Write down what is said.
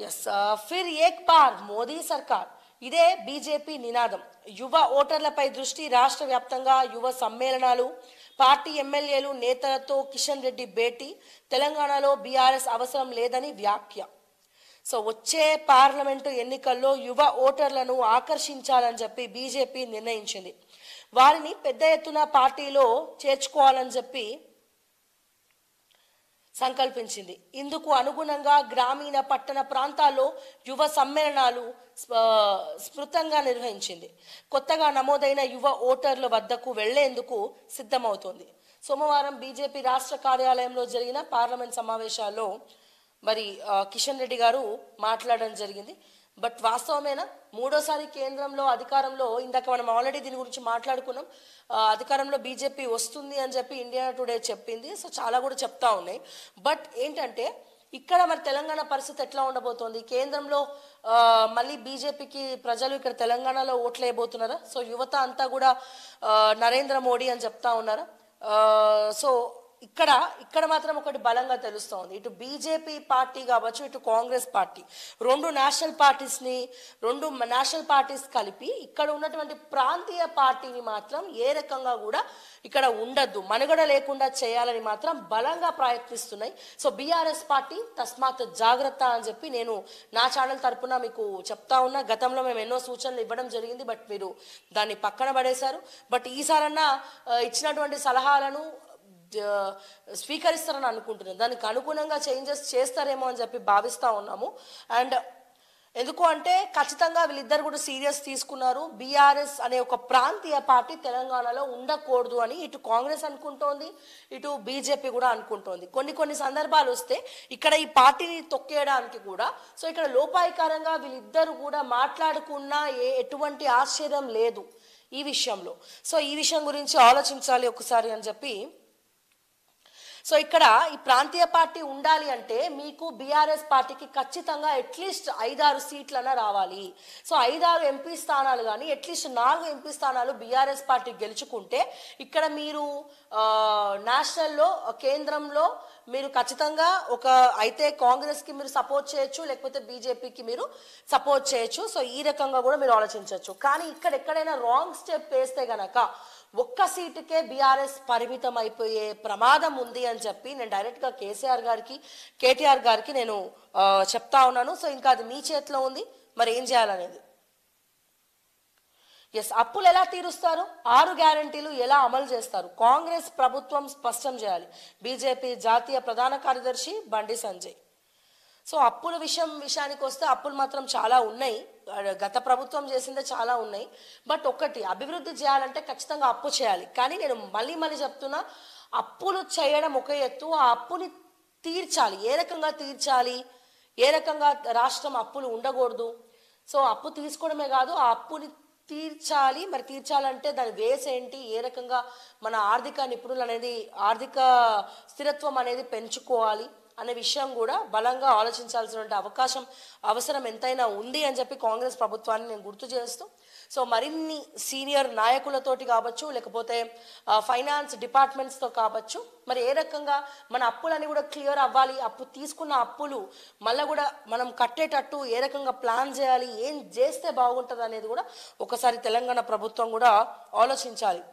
Yes Phir ఏక్ bar Modi సర్కార్ ఇదే BJP నినాదం. యువ ఓటర్లపై దృష్టి, రాష్ట్ర వ్యాప్తంగా యువ సమ్మేళనాలు, పార్టీ ఎమ్మెల్యేలు నేతలతో కిషన్ రెడ్డి భేటీ, తెలంగాణలో బీఆర్ఎస్ అవసరం లేదని వ్యాఖ్య. సో వచ్చే పార్లమెంటు ఎన్నికల్లో యువ ఓటర్లను ఆకర్షించాలని చెప్పి బీజేపీ నిర్ణయించింది. వారిని పెద్ద ఎత్తున పార్టీలో చేర్చుకోవాలని చెప్పి సంకల్పించింది. ఇందుకు అనుగుణంగా గ్రామీణ పట్టణ ప్రాంతాల్లో యువ సమ్మేళనాలు స్ఫృతంగా నిర్వహించింది. కొత్తగా నమోదైన యువ ఓటర్ల వద్దకు వెళ్లేందుకు సిద్ధమవుతోంది. సోమవారం బీజేపీ రాష్ట్ర కార్యాలయంలో జరిగిన పార్లమెంట్ సమావేశాల్లో మరి కిషన్ రెడ్డి గారు మాట్లాడడం జరిగింది. బట్ వాస్తవమేనా, మూడోసారి కేంద్రంలో అధికారంలో, ఇందాక మనం ఆల్రెడీ దీని గురించి మాట్లాడుకున్నాం, అధికారంలో బీజేపీ వస్తుంది అని చెప్పి ఇండియా టుడే చెప్పింది. సో చాలా కూడా చెప్తా ఉన్నాయి. బట్ ఏంటంటే ఇక్కడ మరి తెలంగాణ పరిస్థితి ఎట్లా ఉండబోతోంది? కేంద్రంలో మళ్ళీ బీజేపీకి ప్రజలు ఇక్కడ తెలంగాణలో ఓట్లు వేయబోతున్నారా? సో యువత అంతా కూడా నరేంద్ర మోడీ అని చెప్తా ఉన్నారా? సో ఇక్కడ మాత్రం ఒకటి బలంగా తెలుస్తోంది. ఇటు బీజేపీ పార్టీ కావచ్చు, ఇటు కాంగ్రెస్ పార్టీ, రెండు నేషనల్ పార్టీస్ కలిపి ఇక్కడ ఉన్నటువంటి ప్రాంతీయ పార్టీని మాత్రం ఏ రకంగా కూడా ఇక్కడ ఉండద్దు, మనుగడ లేకుండా చేయాలని మాత్రం బలంగా ప్రయత్నిస్తున్నాయి. సో బీఆర్ఎస్ పార్టీ తస్మాత్ జాగ్రత్త అని చెప్పి నేను నా ఛానల్ తరపున మీకు చెప్తా ఉన్నా. గతంలో మేము ఎన్నో సూచనలు ఇవ్వడం జరిగింది, బట్ మీరు దాన్ని పక్కన పడేశారు. బట్ ఈసారన్నా ఇచ్చినటువంటి సలహాలను స్వీకరిస్తారని అనుకుంటున్నాను. దానికి అనుగుణంగా చేంజెస్ చేస్తారేమో అని చెప్పి భావిస్తూ ఉన్నాము. అండ్ ఎందుకు అంటే ఖచ్చితంగా వీళ్ళిద్దరు కూడా సీరియస్ తీసుకున్నారు. బీఆర్ఎస్ అనే ఒక ప్రాంతీయ పార్టీ తెలంగాణలో ఉండకూడదు అని ఇటు కాంగ్రెస్ అనుకుంటోంది, ఇటు బీజేపీ కూడా అనుకుంటోంది. కొన్ని సందర్భాలు వస్తే ఇక్కడ ఈ పార్టీని తొక్కేయడానికి కూడా, సో ఇక్కడ లోపాయికారంగా వీళ్ళిద్దరు కూడా మాట్లాడుకున్నా ఎటువంటి ఆశ్చర్యం లేదు ఈ విషయంలో. సో ఈ విషయం గురించి ఆలోచించాలి ఒకసారి అని చెప్పి. సో ఇక్కడ ఈ ప్రాంతీయ పార్టీ ఉండాలి అంటే మీకు బీఆర్ఎస్ పార్టీకి ఖచ్చితంగా అట్లీస్ట్ 5-6 సీట్లన్నా రావాలి. సో 5-6 ఎంపీ స్థానాలు కానీ అట్లీస్ట్ 4 ఎంపీ స్థానాలు బీఆర్ఎస్ పార్టీ గెలుచుకుంటే ఇక్కడ మీరు నేషనల్లో, కేంద్రంలో మీరు ఖచ్చితంగా అయితే కాంగ్రెస్కి మీరు సపోర్ట్ చేయొచ్చు, లేకపోతే బీజేపీకి మీరు సపోర్ట్ చేయొచ్చు. సో ఈ రకంగా కూడా మీరు ఆలోచించవచ్చు. కానీ ఇక్కడ ఎక్కడైనా రాంగ్ స్టెప్ వేస్తే గనక ఒక్క సీటుకే బీఆర్ఎస్ పరిమితం అయిపోయే ప్రమాదం ఉంది అని చెప్పి నేను డైరెక్ట్గా కేటీఆర్ గారికి నేను చెప్తా ఉన్నాను. సో ఇంకా అది మీ చేతిలో ఉంది, మరి ఏం చేయాలనేది. ఎస్, అప్పులు ఎలా తీరుస్తారు, 6 గ్యారంటీలు ఎలా అమలు చేస్తారు, కాంగ్రెస్ ప్రభుత్వం స్పష్టం చేయాలి. బీజేపీ జాతీయ ప్రధాన కార్యదర్శి బండి సంజయ్. సో అప్పుల విషయానికి వస్తే అప్పులు మాత్రం చాలా ఉన్నాయి. గత ప్రభుత్వం చేసిందే చాలా ఉన్నాయి. బట్ ఒకటి, అభివృద్ధి చేయాలంటే ఖచ్చితంగా అప్పు చేయాలి. కానీ నేను మళ్ళీ చెప్తున్నా, అప్పులు చేయడం ఒక ఎత్తు, ఆ అప్పుని తీర్చాలి. ఏ రకంగా తీర్చాలి, ఏ రకంగా రాష్ట్రం అప్పులు ఉండకూడదు. సో అప్పు తీసుకోవడమే కాదు, ఆ అప్పుని తీర్చాలి. మరి తీర్చాలంటే దాని వేస్ ఏంటి, ఏ రకంగా మన ఆర్థిక నిపుణులు అనేది ఆర్థిక స్థిరత్వం అనేది పెంచుకోవాలి అనే విషయం కూడా బలంగా ఆలోచించాల్సిన అవసరం ఎంతైనా ఉంది అని చెప్పి కాంగ్రెస్ ప్రభుత్వాన్ని నేను గుర్తు చేస్తూ, సో మరిన్ని సీనియర్ నాయకులతోటి కావచ్చు, లేకపోతే ఫైనాన్స్ డిపార్ట్మెంట్స్తో కావచ్చు, మరి ఏ రకంగా మన అప్పులన్నీ కూడా క్లియర్ అవ్వాలి, తీసుకున్న అప్పులు మళ్ళీ కూడా మనం కట్టేటట్టు ఏ రకంగా ప్లాన్ చేయాలి, ఏం చేస్తే బాగుంటుంది అనేది కూడా ఒకసారి తెలంగాణ ప్రభుత్వం కూడా ఆలోచించాలి.